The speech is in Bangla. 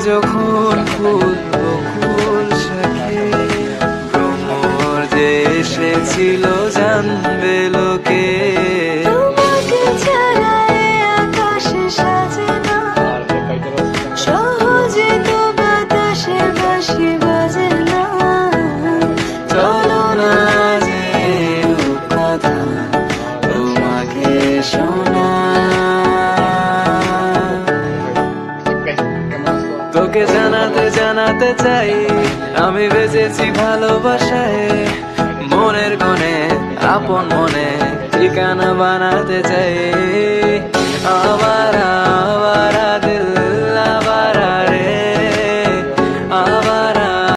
যখন ফুল বকুল শাখে ভ্রমর যে এসেছিল জানবে লোকে। তোমাকে ছাড়া আকাশে সাজে না, সহজে তো বাতাসে বাঁশি বাজে না। চলো না যে কথা তোমাকে শোনা, তোকে জানাতে জানাতে চাই আমি বেঁচেছি ভালোবাসায়। মনের কোণে আপন মনে ঠিকানা বানাতে চাই। আমার